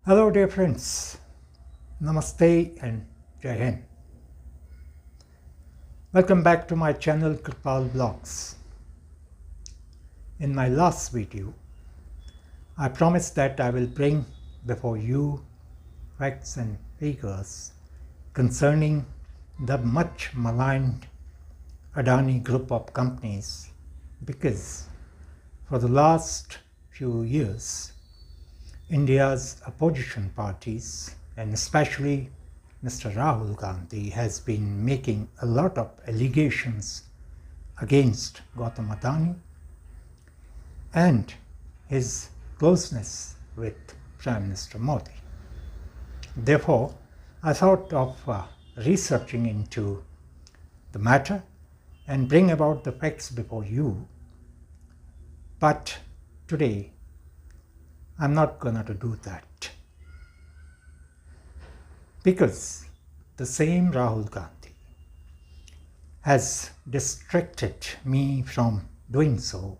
Hello dear friends, Namaste and Jai Hind. Welcome back to my channel Kripal Vlogs. In my last video, I promised that I will bring before you facts and figures concerning the much maligned Adani group of companies because for the last few years India's opposition parties, and especially Mr. Rahul Gandhi, has been making a lot of allegations against Gautam Adani and his closeness with Prime Minister Modi. Therefore, I thought of researching into the matter and bring about the facts before you. But today, I'm not going to do that because the same Rahul Gandhi has distracted me from doing so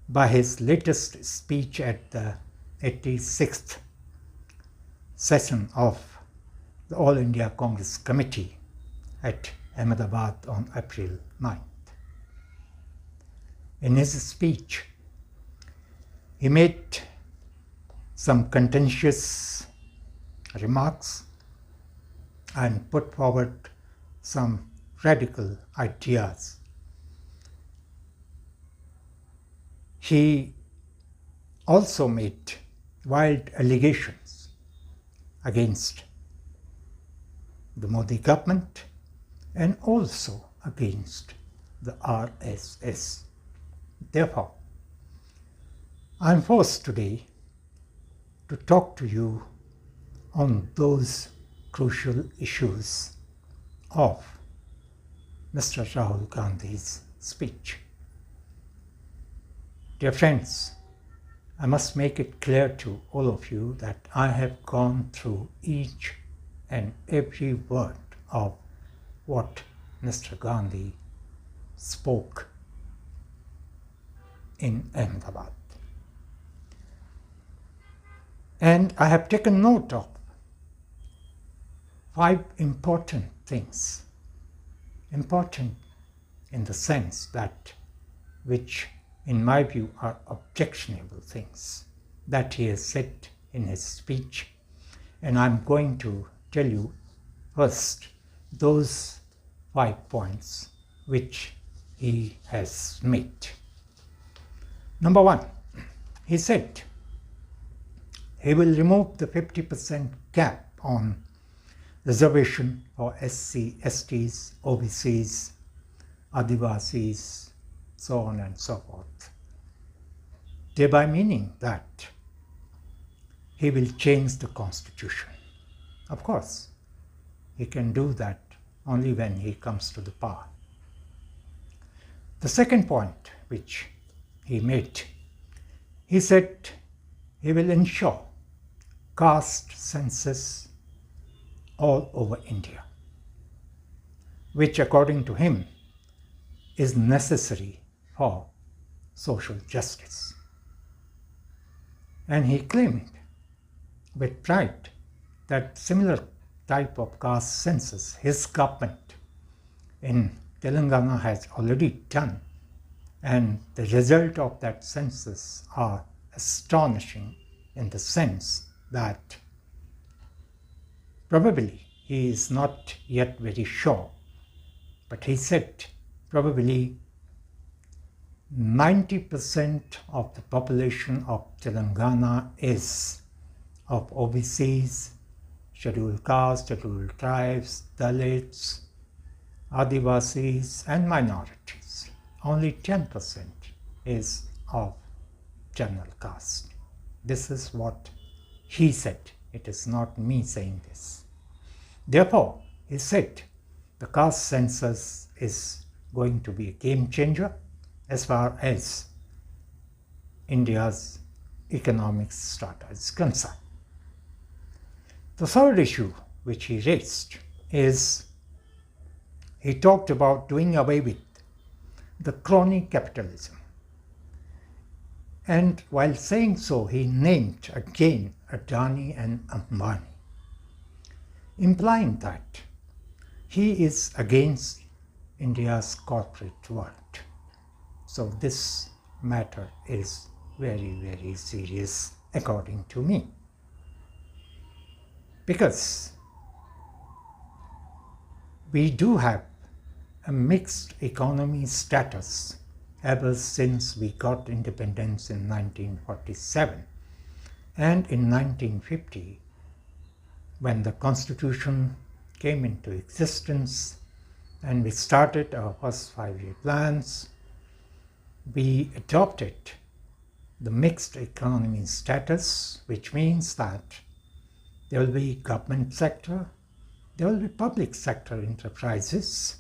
by his latest speech at the 86th session of the All India Congress Committee at Ahmedabad on April 9th. In his speech, he made some contentious remarks and put forward some radical ideas. He also made wild allegations against the Modi government and also against the RSS. Therefore, I am forced today to talk to you on those crucial issues of Mr. Rahul Gandhi's speech. Dear friends, I must make it clear to all of you that I have gone through each and every word of what Mr. Gandhi spoke in Ahmedabad. And I have taken note of 5 important things, important in the sense that which in my view are objectionable things that he has said in his speech, and I'm going to tell you first those 5 points which he has made. Number 1, he said he will remove the 50% cap on reservation for SC, STs, OBCs, Adivasis, so on and so forth, thereby meaning that he will change the constitution. Of course, he can do that only when he comes to the power. The second point which he made, he said he will ensure caste census all over India, which according to him is necessary for social justice. And he claimed with pride that similar type of caste census his government in Telangana has already done, and the result of that census are astonishing in the sense that probably he is not yet very sure, but he said probably 90% of the population of Telangana is of OBCs, scheduled castes, scheduled tribes, Dalits, Adivasis and minorities. Only 10% is of general caste. This is what he said. It is not me saying this. Therefore, he said the caste census is going to be a game changer as far as India's economic strata is concerned. The third issue which he raised is he talked about doing away with the crony capitalism And while saying so, he named again Adani and Ambani, implying that he is against India's corporate world. So this matter is very, very serious according to me. Because we do have a mixed economy status ever since we got independence in 1947. And in 1950, when the Constitution came into existence and we started our first 5-year plans, we adopted the mixed economy status, which means that there will be government sector, there will be public sector enterprises,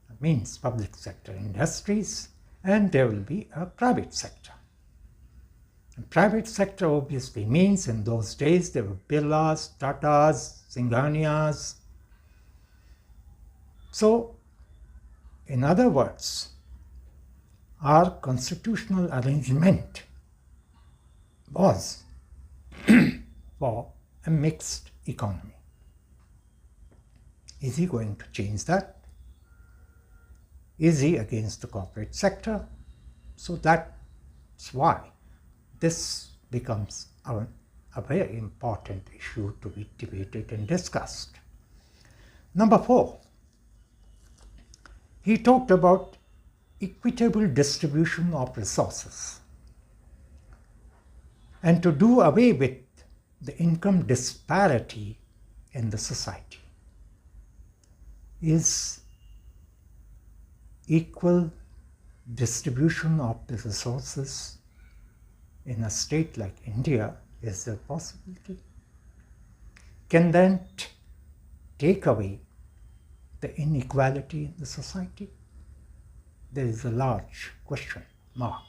that means public sector industries, and there will be a private sector. And private sector obviously means in those days there were Birlas, Tatas, Singhanias. So, in other words, our constitutional arrangement was for a mixed economy. Is he going to change that? Is he against the corporate sector? So that's why this becomes a very important issue to be debated and discussed. Number 4, he talked about equitable distribution of resources and to do away with the income disparity in the society. Is equal distribution of the resources in a state like India, is there a possibility? Can that take away the inequality in the society? There is a large question mark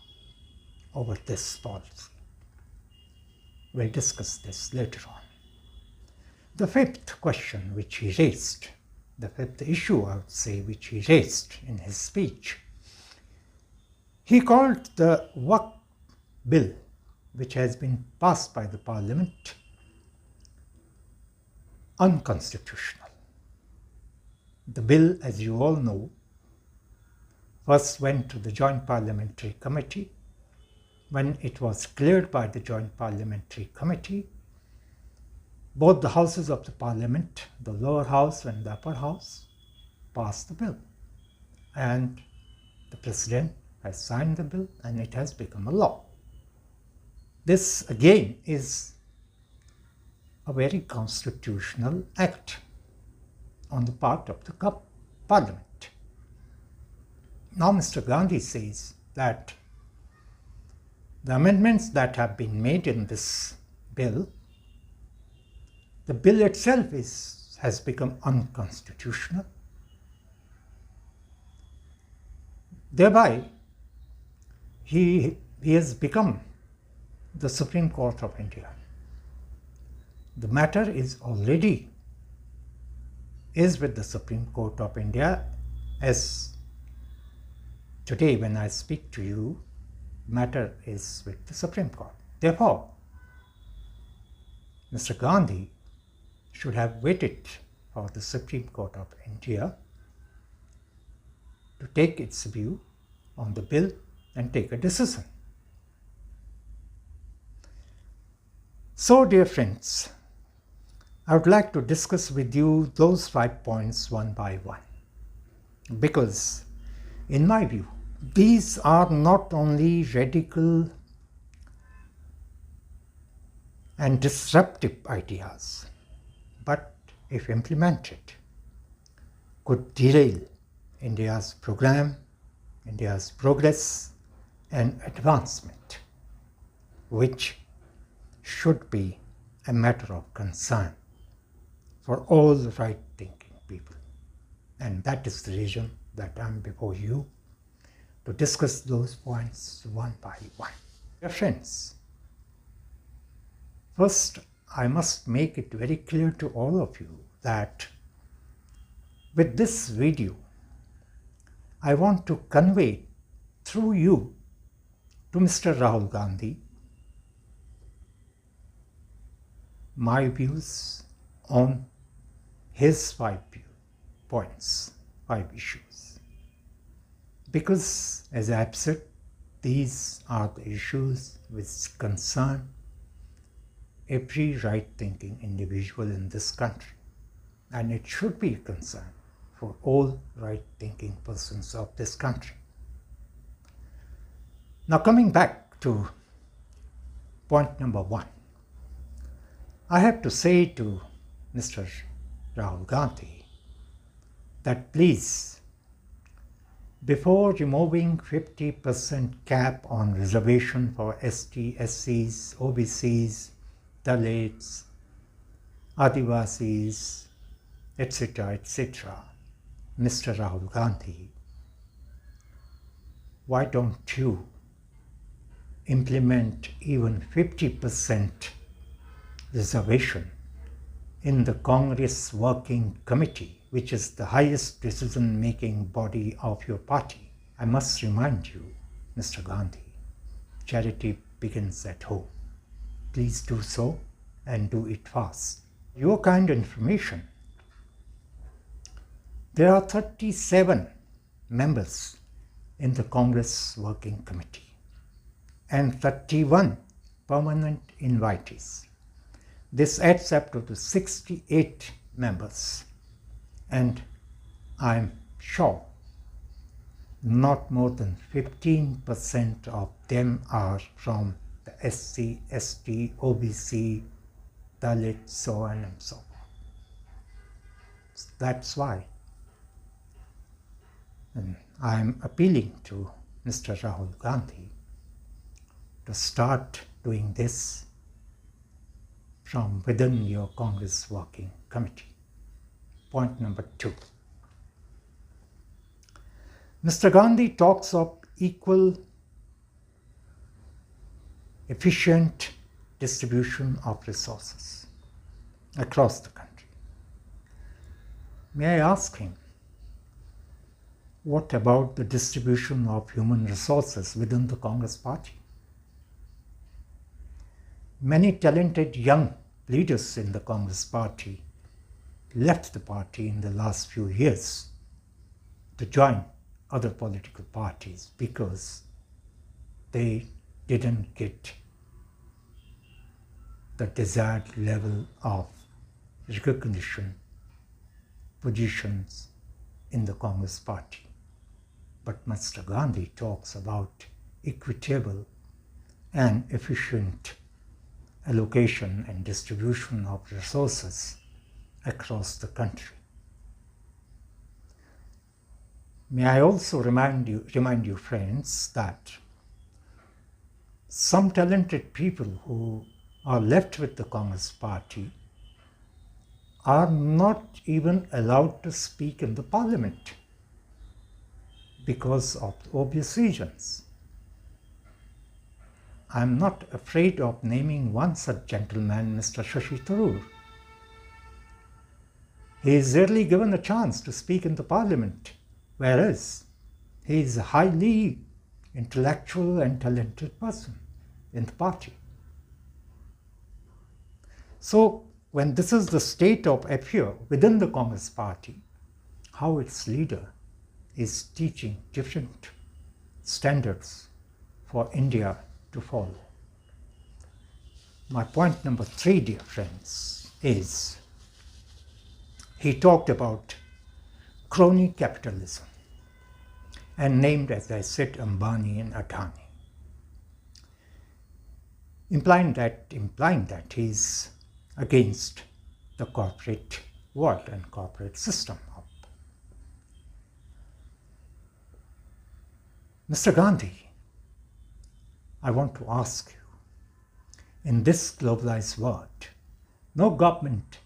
over this policy. We'll discuss this later on. The 5th question which he raised, the 5th issue I would say which he raised in his speech, he called the Waqf bill, which has been passed by the Parliament, unconstitutional. The bill, as you all know, first went to the Joint Parliamentary Committee. When it was cleared by the Joint Parliamentary Committee, both the houses of the Parliament, the lower house and the upper house, passed the bill. And the President has signed the bill and it has become a law. This again is a very constitutional act on the part of the Parliament. Now Mr. Gandhi says that the amendments that have been made in this bill, the bill itself has become unconstitutional. Thereby, he has become the Supreme Court of India. The matter is already with the Supreme Court of India, as today when I speak to you, matter is with the Supreme Court. Therefore, Mr. Gandhi should have waited for the Supreme Court of India to take its view on the bill and take a decision. So, dear friends, I would like to discuss with you those 5 points one by one, because in my view, these are not only radical and disruptive ideas, but if implemented, could derail India's program, India's progress and advancement, which should be a matter of concern for all the right-thinking people. And that is the reason that I am before you to discuss those points one by one. Dear friends, first I must make it very clear to all of you that with this video, I want to convey through you to Mr. Rahul Gandhi my views on his 5 points, 5 issues. Because, as I've said, these are the issues which concern every right-thinking individual in this country, and it should be a concern for all right-thinking persons of this country. Now, coming back to point number 1, I have to say to Mr. Rahul Gandhi that please, before removing 50% cap on reservation for ST, SCs, OBCs, Dalits, Adivasis, etc., Mr. Rahul Gandhi, why don't you implement even 50% reservation in the Congress Working Committee, which is the highest decision-making body of your party? I must remind you, Mr. Gandhi, charity begins at home. Please do so, and do it fast. Your kind information, there are 37 members in the Congress Working Committee and 31 permanent invitees. This adds up to the 68 members, and I'm sure not more than 15% of them are from the SC, ST, OBC, Dalit, so on and so forth. That's why I'm appealing to Mr. Rahul Gandhi to start doing this from within your Congress Working Committee. Point number 2. Mr. Gandhi talks of equal, efficient distribution of resources across the country. May I ask him, what about the distribution of human resources within the Congress Party? Many talented young leaders in the Congress Party left the party in the last few years to join other political parties because they didn't get the desired level of recognition, positions in the Congress Party. But Mr. Gandhi talks about equitable and efficient allocation and distribution of resources across the country. May I also remind you friends, that some talented people who are left with the Congress Party are not even allowed to speak in the parliament because of obvious reasons. I am not afraid of naming one such gentleman, Mr. Shashi Tharoor. He is rarely given a chance to speak in the parliament, whereas he is a highly intellectual and talented person in the party. So, when this is the state of affair within the Congress Party, how its leader is teaching different standards for India to follow. My point number 3, dear friends, is he talked about crony capitalism and named, as I said, Ambani and Adani, implying that he is against the corporate world and corporate system. Mr. Gandhi, I want to ask you, in this globalized world, no government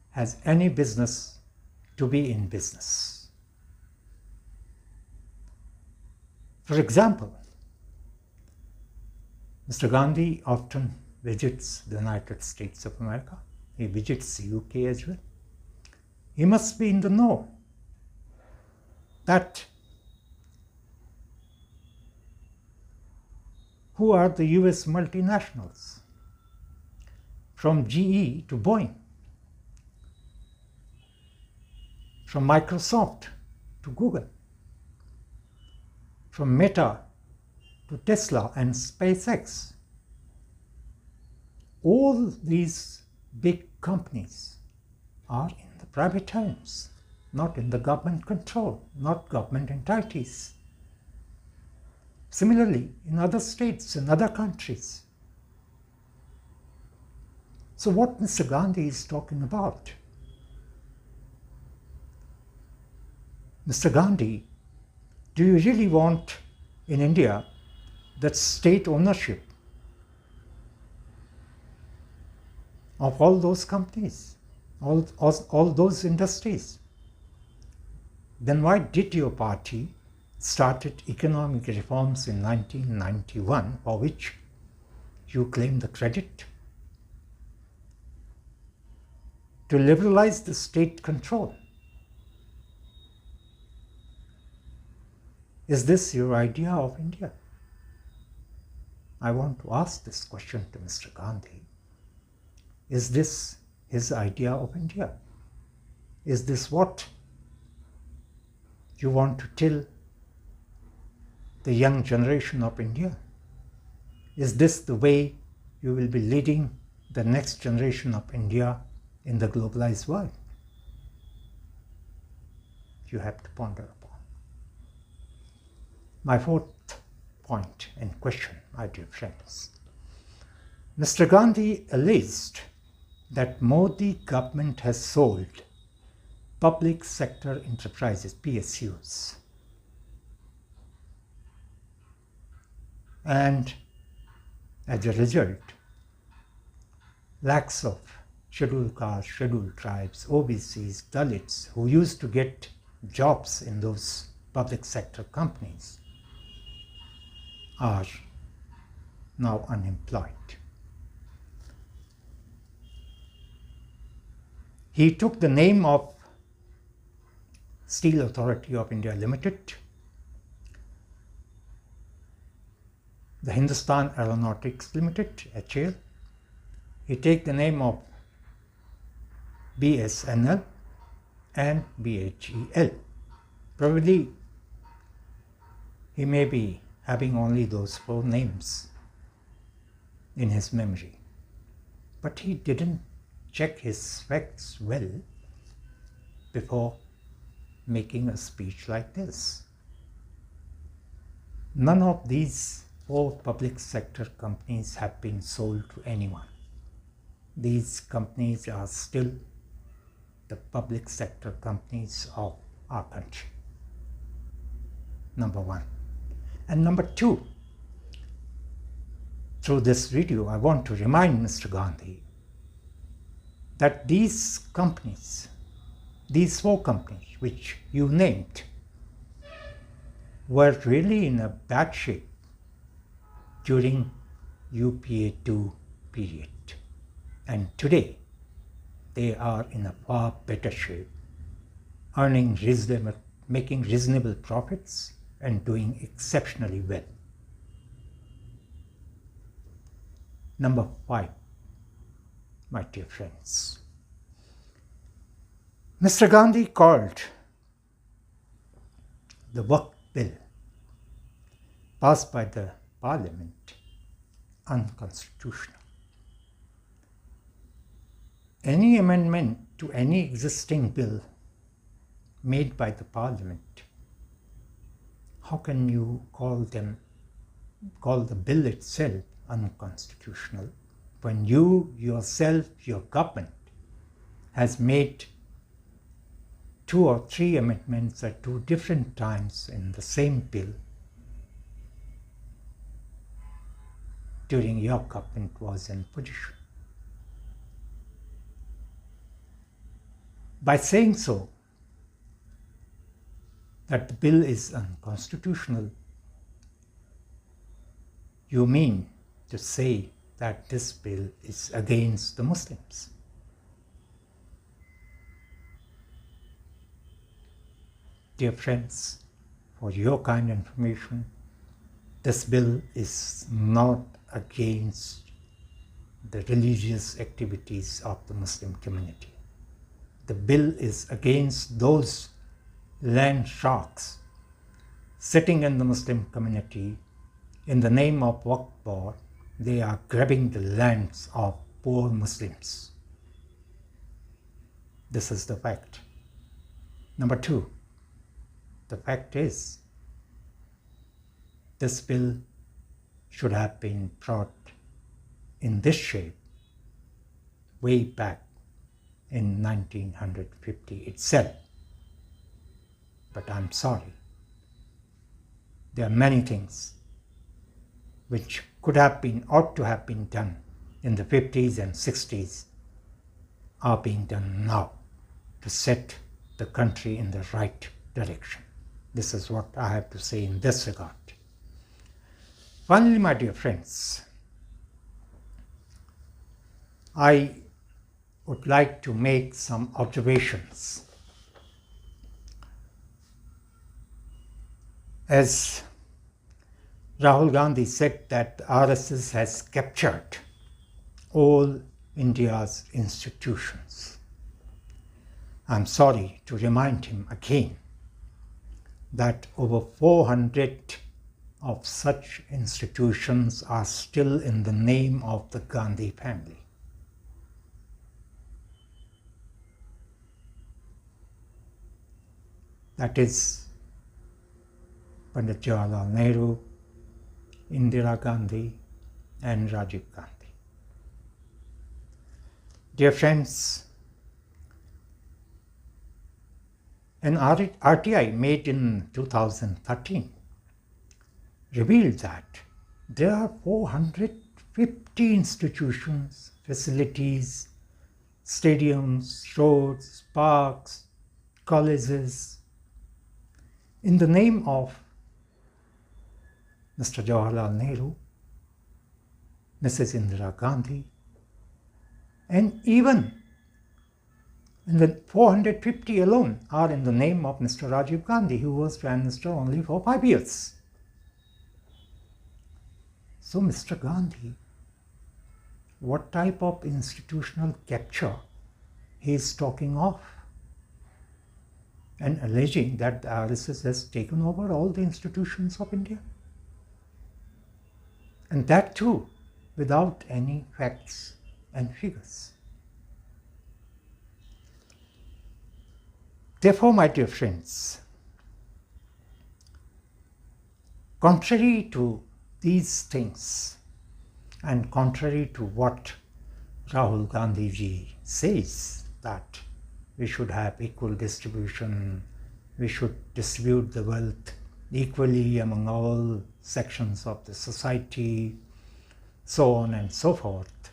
has any business to be in business. For example, Mr. Gandhi often visits the United States of America. He visits the UK as well. He must be in the know that who are the US multinationals. from GE to Boeing, from Microsoft to Google, from Meta to Tesla and SpaceX. All these big companies are in the private hands, not in the government control, not government entities. Similarly, in other states, in other countries. So what Mr. Gandhi is talking about? Mr. Gandhi, do you really want in India that state ownership of all those companies, all those industries? Then why did your party started economic reforms in 1991, for which you claim the credit? To liberalize the state control. Is this your idea of India? I want to ask this question to Mr. Gandhi. Is this his idea of India? Is this what you want to tell the young generation of India? Is this the way you will be leading the next generation of India in the globalized world? You have to ponder upon. My fourth point and question, my dear friends. Mr. Gandhi alleged that Modi government has sold public sector enterprises, PSUs, and as a result, lakhs of scheduled castes, scheduled tribes, OBCs, Dalits who used to get jobs in those public sector companies are now unemployed. He took the name of Steel Authority of India Limited, the Hindustan Aeronautics Limited, HAL. He take the name of BSNL and BHEL. Probably he may be having only those four names in his memory, but he didn't check his facts well before making a speech like this. None of these four public sector companies have been sold to anyone. These companies are still the public sector companies of our country. Number one. And number two, through this video, I want to remind Mr. Gandhi that these companies, these four companies which you named, were really in a bad shape during UPA 2 period. And today, they are in a far better shape, making reasonable profits and doing exceptionally well. Number 5, my dear friends. Mr. Gandhi called the Waqf Bill passed by the Parliament unconstitutional. Any amendment to any existing bill made by the Parliament, how can you call the bill itself unconstitutional when you yourself, your government, has made 2 or 3 amendments at 2 different times in the same bill during your government was in position? By saying so, that the bill is unconstitutional, you mean to say that this bill is against the Muslims. Dear friends, for your kind information, this bill is not against the religious activities of the Muslim community. The bill is against those land sharks sitting in the Muslim community in the name of Waqf Board. They are grabbing the lands of poor Muslims. This is the fact. Number two, the fact is this bill should have been brought in this shape way back in 1950 itself. But I'm sorry, there are many things which ought to have been done in the 50s and 60s are being done now to set the country in the right direction. This is what I have to say in this regard. Finally, my dear friends, I would like to make some observations. As Rahul Gandhi said that RSS has captured all India's institutions. I'm sorry to remind him again that over 400 of such institutions are still in the name of the Gandhi family. That is Pandit Jawaharlal Nehru, Indira Gandhi and Rajiv Gandhi. Dear friends, an RTI made in 2013 revealed that there are 450 institutions, facilities, stadiums, roads, parks, colleges in the name of Mr. Jawaharlal Nehru, Mrs. Indira Gandhi, and even in the 450 alone are in the name of Mr. Rajiv Gandhi, who was Prime Minister only for 5 years. So Mr. Gandhi, what type of institutional capture he is talking of, and alleging that the RSS has taken over all the institutions of India? And that too without any facts and figures. Therefore, my dear friends, contrary to these things and contrary to what Rahul Gandhi ji says, that we should have equal distribution, we should distribute the wealth equally among all sections of the society, so on and so forth,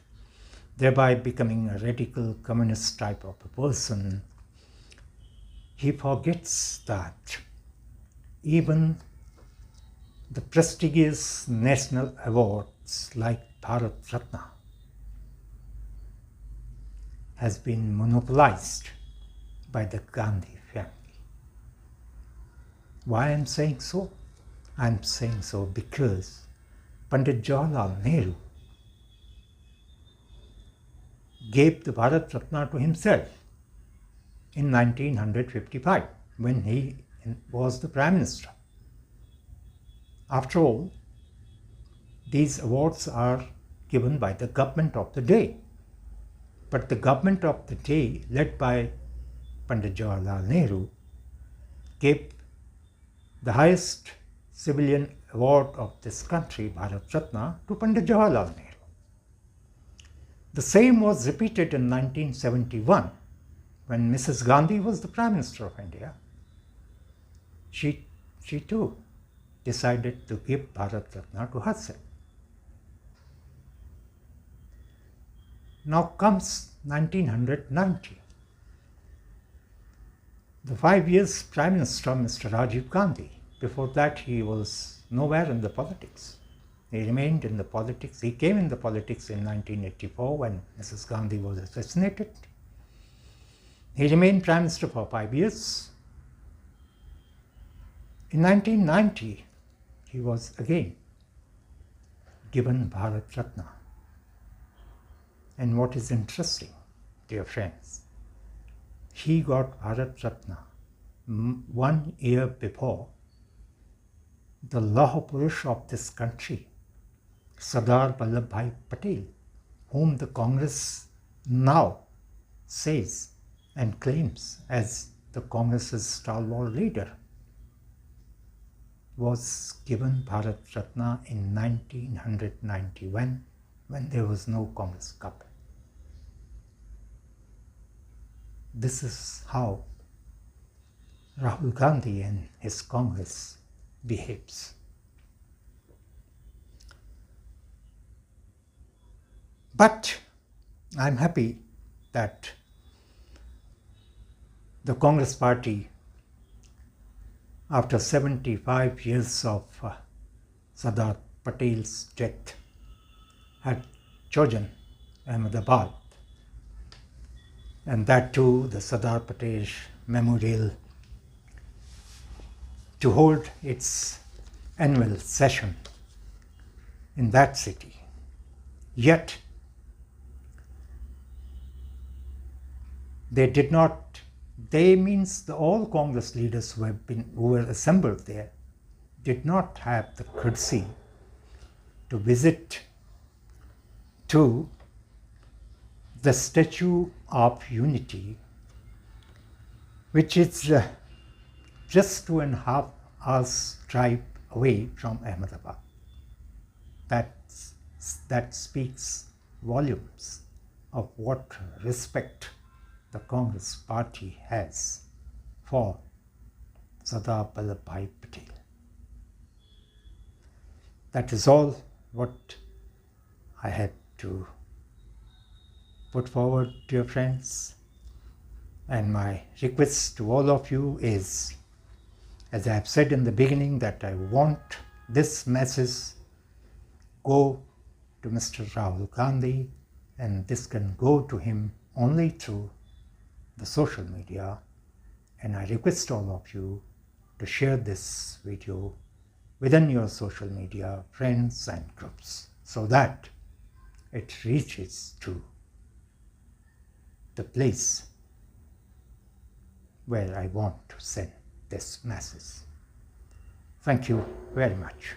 thereby becoming a radical communist type of a person, he forgets that even the prestigious national awards like Bharat Ratna has been monopolized by the Gandhi family. Why I'm saying so? I'm saying so because Pandit Jawaharlal Nehru gave the Bharat Ratna to himself in 1955 when he was the Prime Minister. After all, these awards are given by the government of the day. But the government of the day, led by Pandit Jawaharlal Nehru, gave the highest civilian award of this country, Bharat Ratna, to Pandit Jawaharlal Nehru. The same was repeated in 1971 when Mrs. Gandhi was the Prime Minister of India. She too decided to give Bharat Ratna to herself. Now comes 1990. The 5 years Prime Minister, Mr. Rajiv Gandhi. Before that, he was nowhere in the politics. He remained in the politics. He came in the politics in 1984 when Mrs. Gandhi was assassinated. He remained Prime Minister for 5 years. In 1990, he was again given Bharat Ratna. And what is interesting, dear friends, he got Bharat Ratna 1 year before the Lauh Purush of this country, Sardar Vallabhbhai Patel, whom the Congress now says and claims as the Congress's stalwart leader, was given Bharat Ratna in 1991 when there was no Congress government. This is how Rahul Gandhi and his Congress behaves. But I'm happy that the Congress party, after 75 years of Sardar Patel's death, had chosen Ahmedabad, and that too the Sardar Patel Memorial, to hold its annual session in that city. Yet they did not, they means all Congress leaders who were assembled there did not have the courtesy to visit to the Statue of Unity, which is just 2.5 hours drive away from Ahmedabad. That speaks volumes of what respect the Congress party has for Sardar Vallabhbhai Patel. That is all what I had to put forward, dear friends. And my request to all of you is, as I have said in the beginning, that I want this message go to Mr. Rahul Gandhi, and this can go to him only through the social media. And I request all of you to share this video within your social media friends and groups so that it reaches to the place where I want to send this message. Thank you very much.